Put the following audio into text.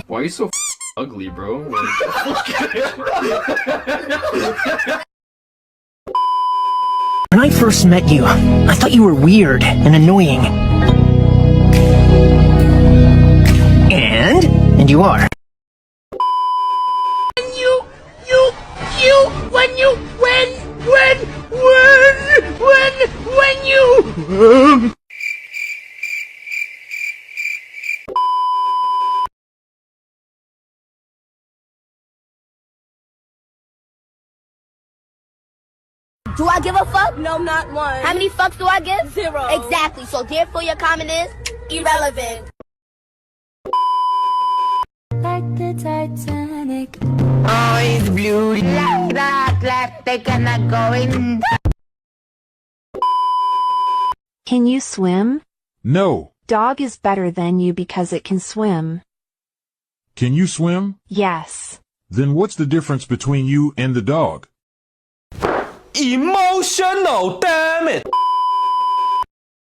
Why are you so ugly, bro? Like, When I first met you, I thought you were weird and annoying. And you are. Do I give a fuck? No, not one. How many fucks do I give? 0. Exactly. So therefore your comment is irrelevant. Like the Titanic. Oh, it's blue like that, they cannot go in. Can you swim? No. Dog is better than you because it can swim. Can you swim? Yes. Then what's the difference between you and the dog? Emotional, damn it!